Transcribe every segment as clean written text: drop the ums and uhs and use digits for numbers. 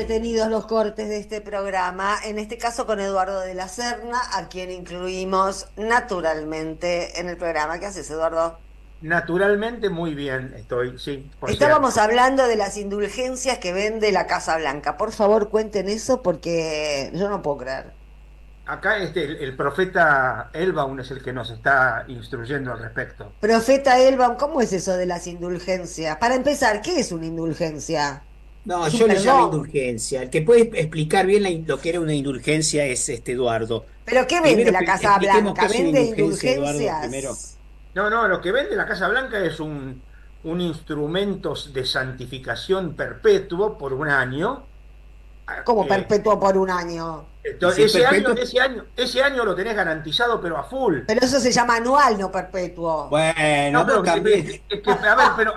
entretenidos los cortes de este programa, en este caso con Eduardo de la Serna, a quien incluimos naturalmente en el programa. ¿Qué haces, Eduardo? Naturalmente, muy bien estoy, sí, por Estábamos cierto. hablando de las indulgencias que vende la Casa Blanca. Por favor, cuenten eso porque yo no puedo creer. Acá el profeta Elbaum es el que nos está instruyendo al respecto. Profeta Elban, ¿cómo es eso de las indulgencias? Para empezar, ¿qué es una indulgencia? No, Es un yo le llamo perdón. indulgencia. El que puede explicar bien lo que era una indulgencia es Eduardo. ¿Pero qué vende Primero la Casa expliquemos qué Blanca? es una ¿Vende indulgencia, Eduardo, primero. indulgencias? No, no, lo que vende la Casa Blanca es un instrumento de santificación perpetuo por un año. Como Eh, perpetuo por un año. Y si es ese año, perpetuo, ese año lo tenés garantizado, pero a full. Pero eso se llama anual, no perpetuo. bueno, No, pero pero también. a ver,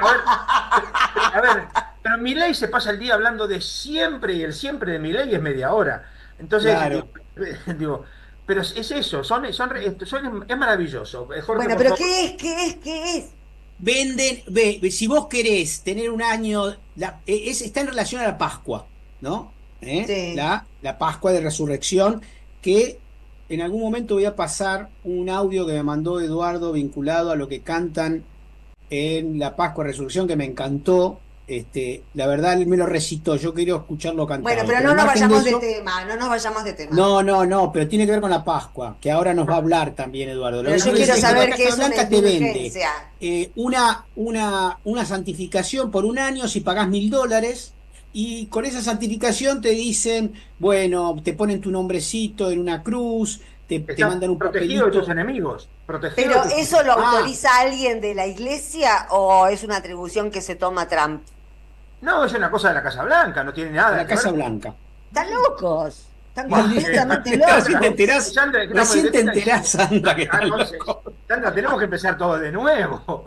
a ver, pero Milei se pasa el día hablando de siempre y el siempre de Milei es media hora. Entonces, digo, Claro. digo, pero es eso, es maravilloso. Jorge, Bueno, por pero favor. ¿qué es? ¿Qué es? ¿Qué es? Si vos querés tener un año, está en relación a la Pascua, ¿no? Sí. La Pascua de Resurrección, que en algún momento voy a pasar un audio que me mandó Eduardo vinculado a lo que cantan en la Pascua de Resurrección, que me encantó. La verdad, él me lo recitó, yo quería escucharlo Bueno, cantado, pero pero no al nos margen de vayamos de eso, tema, no nos vayamos de tema. no, no, no, pero tiene que ver con la Pascua, que ahora nos va a hablar también Eduardo. Lo Pero que yo quiero quiero decir es que la saber qué Casa es una Blanca te vende indulgencia. una santificación por un año si pagás $1.000, y con esa santificación te dicen, bueno, te ponen tu nombrecito en una cruz, te Estás mandan un protegido de tus papelito. enemigos, protegido de ¿Pero tus eso lo enemigos. Ah, autoriza alguien de la iglesia o es una atribución que se toma Trump? No, es una cosa de la Casa Blanca, no tiene de nada la que ver Casa con... Blanca. Están locos, están completamente Recién te locos. enterás, Sandra, ¿qué recién te estás diciendo? enterás, Sandra, que están Entonces, locos. Sandra, tenemos que empezar todo de nuevo.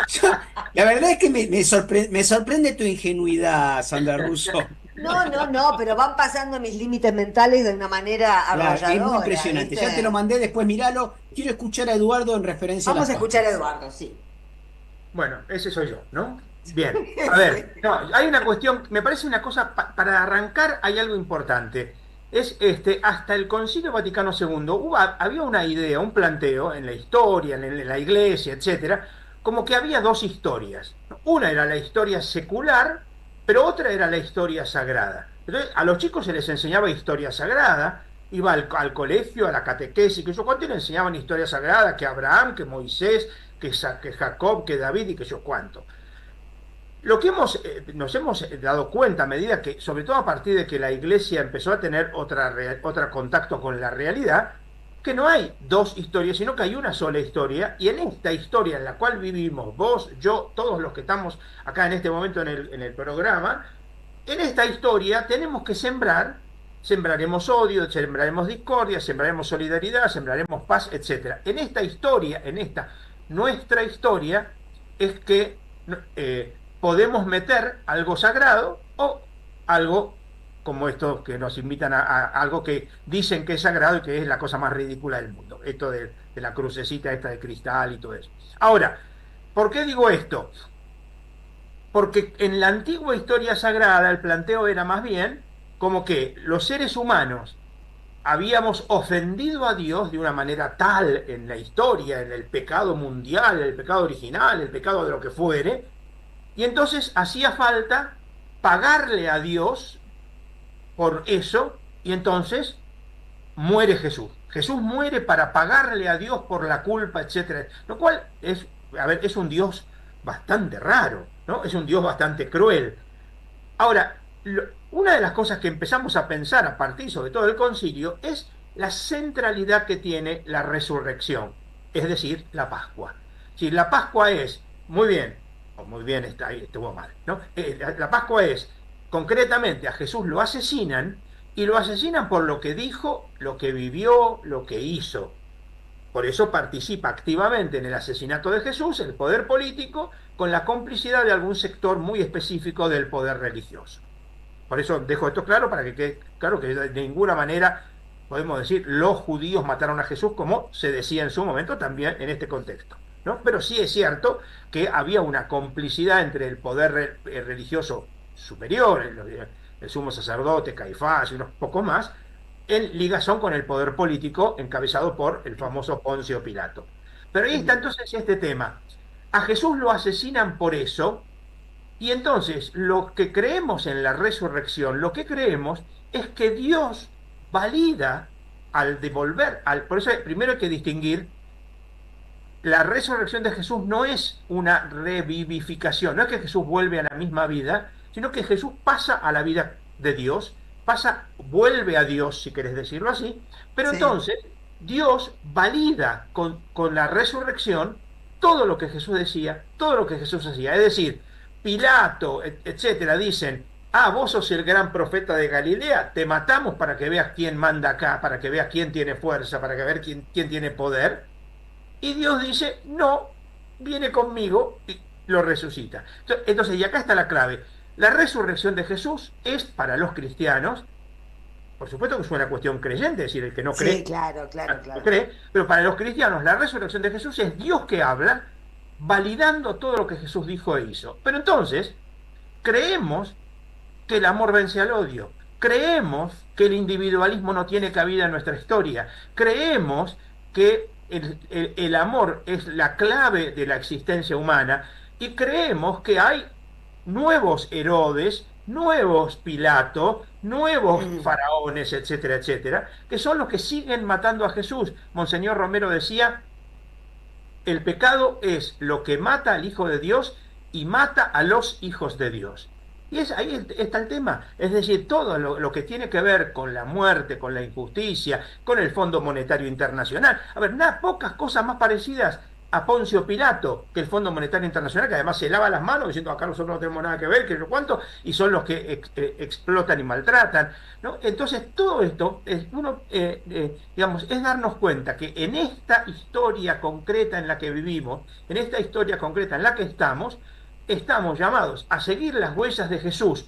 Yo- la verdad es que me sorprende tu ingenuidad, Sandra Russo. No, no, no, pero van pasando mis límites mentales de una manera Claro, es muy arrolladora, impresionante. Ya te lo ¿viste? mandé, después míralo. Quiero escuchar a Eduardo en referencia a Vamos las a escuchar a Pascuas. Eduardo, sí. Bueno, ese soy yo, ¿no? Bien. A ver, no, hay una cuestión, me parece una cosa, para arrancar hay algo importante. Es hasta el Concilio Vaticano II había una idea, un planteo en la historia, en la iglesia, etcétera, como que había dos historias. Una era la historia secular, pero otra era la historia sagrada. Entonces, a los chicos se les enseñaba historia sagrada, iba al colegio, a la catequesis, que yo cuánto, y le enseñaban historia sagrada, que Abraham, que Moisés, que Jacob, que David y que yo cuánto. Lo que nos hemos dado cuenta a medida que, sobre todo a partir de que la Iglesia empezó a tener otra contacto con la realidad, que no hay dos historias, sino que hay una sola historia, y en esta historia en la cual vivimos, vos, yo, todos los que estamos acá en este momento en el programa, en esta historia tenemos que sembrar, sembraremos odio, sembraremos discordia, sembraremos solidaridad, sembraremos paz, etcétera. En esta historia, en esta nuestra historia, es que podemos meter algo sagrado o algo como esto que nos invitan a algo que dicen que es sagrado y que es la cosa más ridícula del mundo. Esto de la crucecita esta de cristal y todo eso. Ahora, ¿por qué digo esto? Porque en la antigua historia sagrada el planteo era más bien como que los seres humanos habíamos ofendido a Dios de una manera tal en la historia, en el pecado mundial, el pecado original, el pecado de lo que fuere, y entonces hacía falta pagarle a Dios por eso, y entonces muere Jesús. Jesús muere para pagarle a Dios por la culpa, etcétera. Lo cual es, a ver, es un Dios bastante raro, ¿no? Es un Dios bastante cruel. Ahora, una de las cosas que empezamos a pensar a partir sobre todo del concilio es la centralidad que tiene la resurrección, es decir, la Pascua. Si la Pascua es, muy bien, o muy bien está ahí, estuvo mal, ¿no? La Pascua es, concretamente a Jesús lo asesinan y lo asesinan por lo que dijo, lo que vivió, lo que hizo. Por eso participa activamente en el asesinato de Jesús el poder político con la complicidad de algún sector muy específico del poder religioso. Por eso dejo esto claro para que quede claro que de ninguna manera podemos decir los judíos mataron a Jesús como se decía en su momento también en este contexto, ¿no? Pero sí es cierto que había una complicidad entre el poder religioso superior, el sumo sacerdote, Caifás y unos pocos más, en ligazón con el poder político encabezado por el famoso Poncio Pilato. Pero ahí está entonces este tema. A Jesús lo asesinan por eso, y entonces lo que creemos en la resurrección, lo que creemos es que Dios valida al devolver, por eso primero hay que distinguir, la resurrección de Jesús no es una revivificación, no es que Jesús vuelve a la misma vida, sino que Jesús pasa a la vida de Dios, vuelve a Dios, si querés decirlo así, pero Sí. entonces Dios valida con la resurrección todo lo que Jesús decía, todo lo que Jesús hacía. Es decir, Pilato, etcétera, dicen, vos sos el gran profeta de Galilea, te matamos para que veas quién manda acá, para que veas quién tiene fuerza, para que veas quién tiene poder. Y Dios dice, no, viene conmigo y lo resucita. Entonces, y acá está la clave. La resurrección de Jesús es para los cristianos, por supuesto que es una cuestión creyente, es decir, el que no Sí, cree, claro, claro, no claro. cree, pero para los cristianos la resurrección de Jesús es Dios que habla, validando todo lo que Jesús dijo e hizo. Pero entonces, creemos que el amor vence al odio. Creemos que el individualismo no tiene cabida en nuestra historia. Creemos que el amor es la clave de la existencia humana y creemos que hay nuevos Herodes, nuevos Pilato, nuevos Mm. faraones, etcétera, etcétera, que son los que siguen matando a Jesús. Monseñor Romero decía, el pecado es lo que mata al Hijo de Dios y mata a los hijos de Dios. Y ahí está el tema. Es decir, todo lo que tiene que ver con la muerte, con la injusticia, con el Fondo Monetario Internacional. A ver, pocas cosas más parecidas a Poncio Pilato que el Fondo Monetario Internacional, que además se lava las manos diciendo acá nosotros no tenemos nada que ver, que no cuánto, y son los que explotan y maltratan, ¿no? Entonces, todo esto digamos, es darnos cuenta que en esta historia concreta en la que vivimos, en esta historia concreta en la que estamos llamados a seguir las huellas de Jesús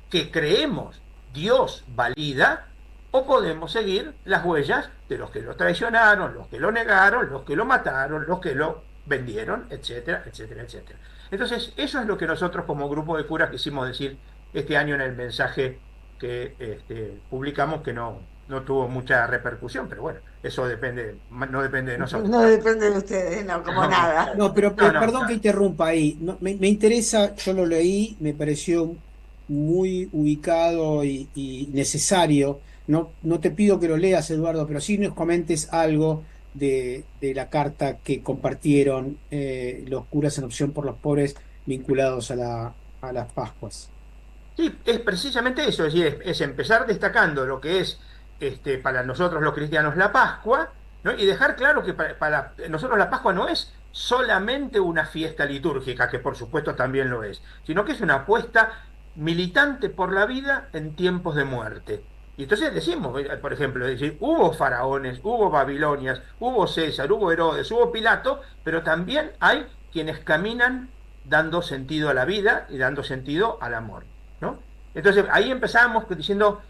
que creemos Dios valida, o podemos seguir las huellas de los que lo traicionaron, los que lo negaron, los que lo mataron, los que lo vendieron, etcétera, etcétera, etcétera. Entonces, eso es lo que nosotros como grupo de curas quisimos decir este año en el mensaje que publicamos, que no tuvo mucha repercusión, pero bueno, eso no depende de nosotros. No depende de ustedes, no, como No, nada. No, pero no, no, perdón que interrumpa ahí. No, me interesa, yo lo leí, me pareció muy ubicado y necesario. No, no te pido que lo leas, Eduardo, pero sí nos comentes algo de la carta que compartieron los curas en opción por los pobres vinculados a las Pascuas. sí, es precisamente eso, es decir, es empezar destacando lo que es para nosotros los cristianos la Pascua, ¿no? Y dejar claro que para nosotros la Pascua no es solamente una fiesta litúrgica, que por supuesto también lo es, sino que es una apuesta militante por la vida en tiempos de muerte. Y entonces decimos, por ejemplo, es decir, hubo faraones, hubo Babilonias, hubo César, hubo Herodes, hubo Pilato, pero también hay quienes caminan dando sentido a la vida y dando sentido al amor, ¿no? Entonces ahí empezamos diciendo,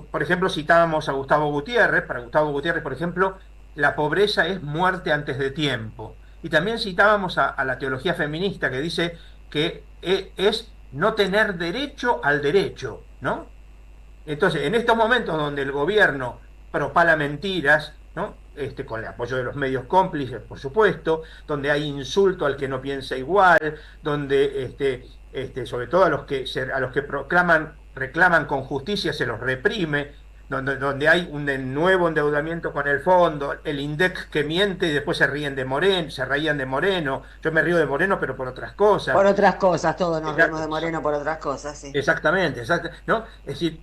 por ejemplo, citábamos a Gustavo Gutiérrez, para Gustavo Gutiérrez, por ejemplo, la pobreza es muerte antes de tiempo. Y también citábamos a la teología feminista que dice que es no tener derecho al derecho, ¿no? Entonces, en estos momentos donde el gobierno propala mentiras, ¿no? Con el apoyo de los medios cómplices, por supuesto, donde hay insulto al que no piensa igual, donde sobre todo a los que reclaman con justicia se los reprime, donde hay un nuevo endeudamiento con el fondo, el INDEC que miente y después se reían de Moreno, yo me río de Moreno pero por otras cosas. Por otras cosas, todos nos reímos de Moreno por otras cosas, sí. Exactamente, ¿no? Es decir,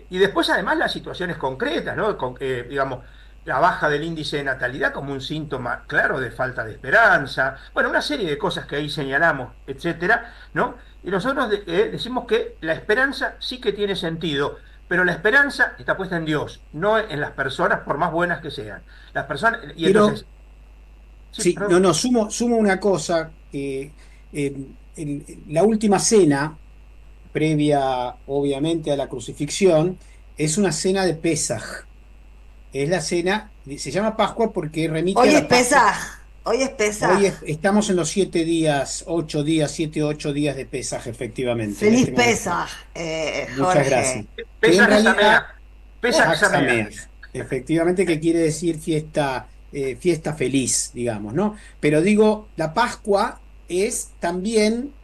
y después además las situaciones concretas, ¿no? Digamos, la baja del índice de natalidad como un síntoma claro de falta de esperanza, bueno, una serie de cosas que ahí señalamos, etcétera, ¿no? Y nosotros decimos que la esperanza sí que tiene sentido, pero la esperanza está puesta en Dios, no en las personas, por más buenas que sean. Las personas, y Quiero, entonces, sí, sí, no, perdón. no, sumo una cosa. La última cena, previa obviamente a la crucifixión, es una cena de Pesaj. Es la cena, se llama Pascua porque remite a Hoy es la Pascua. Pesaj. Hoy es Pesaj. Estamos en los 7 días, 8 días, 7, 8 días de Pesaj, efectivamente. Feliz Pesaj, Muchas Jorge. gracias. Que en Pesaj realidad, Sameach. Pesaj Pesaj Sameach. Sameach, efectivamente, que quiere decir fiesta feliz, digamos, ¿no? Pero digo, la Pascua es también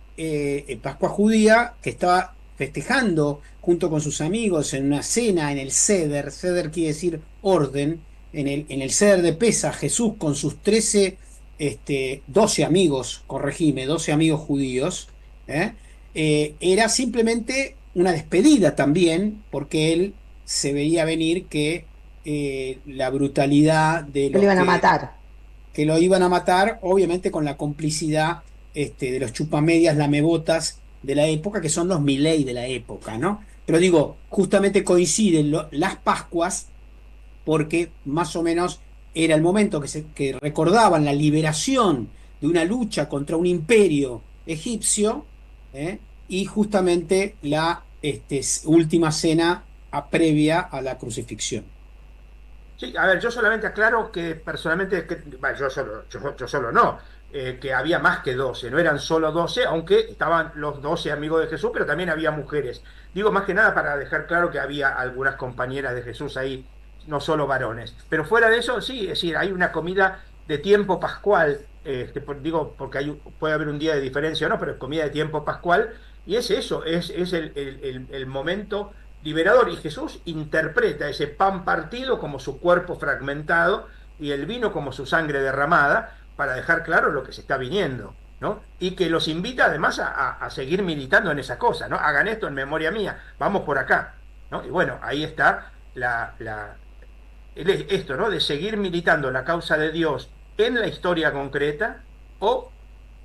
Pascua judía, que estaba festejando junto con sus amigos en una cena en el Seder. Seder quiere decir orden. En el Seder de Pesaj, Jesús con sus 12 amigos, corregime, 12 amigos judíos, era simplemente una despedida también, porque él se veía venir que la brutalidad de Que los lo iban a matar. que lo iban a matar, obviamente con la complicidad de los chupamedias lamebotas de la época, que son los Milei de la época, ¿no? Pero digo, justamente coinciden las Pascuas, porque más o menos era el momento que recordaban la liberación de una lucha contra un imperio egipcio, y justamente la última cena previa a la crucifixión. Sí, a ver, yo solamente aclaro que personalmente, yo solo no, que había más que 12, no eran solo 12, aunque estaban los 12 amigos de Jesús, pero también había mujeres. Digo más que nada para dejar claro que había algunas compañeras de Jesús ahí, no solo varones. Pero fuera de eso, sí, es decir, hay una comida de tiempo pascual, digo, porque puede haber un día de diferencia o no, pero es comida de tiempo pascual, y es eso, es el momento liberador, y Jesús interpreta ese pan partido como su cuerpo fragmentado y el vino como su sangre derramada, para dejar claro lo que se está viniendo, ¿no? Y que los invita además a seguir militando en esa cosa, ¿no? Hagan esto en memoria mía, vamos por acá, ¿no? Y bueno, ahí está esto, ¿no? De seguir militando la causa de Dios en la historia concreta, o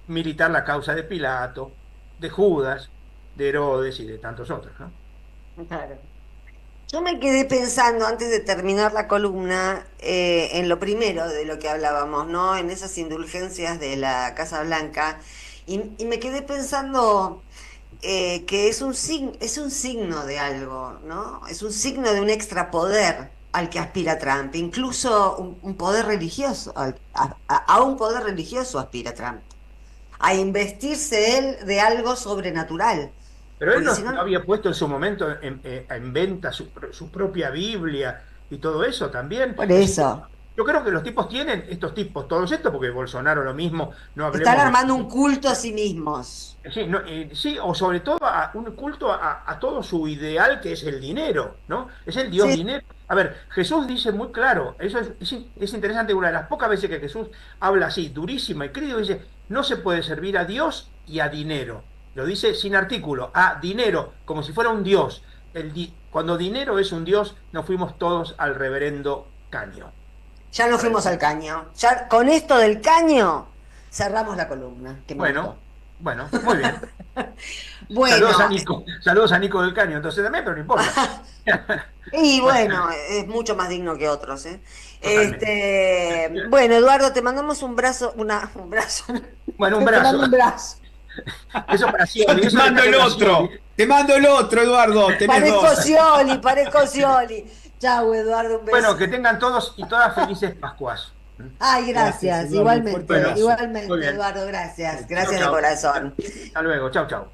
militar la causa de Pilato, de Judas, de Herodes y de tantos otros, ¿no? Claro. Yo me quedé pensando antes de terminar la columna en lo primero de lo que hablábamos, ¿no? En esas indulgencias de la Casa Blanca. Y me quedé pensando que es un signo de algo, ¿no? Es un signo de un extrapoder al que aspira Trump. Incluso un poder religioso, a un poder religioso aspira Trump. A investirse él de algo sobrenatural. Pero él Porque no, si no, no había puesto en su momento en venta su propia Biblia y todo eso también. por Es decir, eso. yo creo que los tipos tienen, estos tipos, todos estos, porque Bolsonaro lo mismo, no Están hablemos armando un culto a sí mismos. sí, sí, o sobre todo a un culto a todo su ideal, que es el dinero, ¿no? Es el Dios Sí, dinero. A ver, Jesús dice muy claro, eso es interesante, una de las pocas veces que Jesús habla así, durísima y crítico, dice, no se puede servir a Dios y a dinero. Lo dice sin artículo, a dinero, como si fuera un Dios. Cuando dinero es un Dios, nos fuimos todos al reverendo caño. ya nos fuimos al caño. Ya con esto del caño cerramos la columna, que me Bueno, gustó. bueno, muy bien. Bueno, Saludos a Nico del Caño, entonces también, pero no importa. y bueno, es mucho más digno que otros, ¿eh? Totalmente. Bueno, Eduardo, te mandamos un brazo. Bueno, un Te brazo. mando un brazo. Eso para Yo Scioli, te eso le mando el cayó a otro, Scioli. te mando el otro, Eduardo, tenés Parezco dos. Scioli, parezco Scioli. Chau, Eduardo, un beso. Bueno, que tengan todos y todas felices Pascuas. Ay, Gracias, gracias, Eduardo, un fuerte igualmente, abrazo. igualmente, Muy bien. Eduardo, gracias, Chau, gracias de chau. corazón. Hasta luego, chau, chau.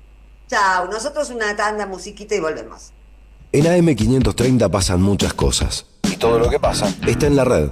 Chau, nosotros una tanda, musiquita y volvemos. En AM530 pasan muchas cosas. Y todo lo que pasa está en la red.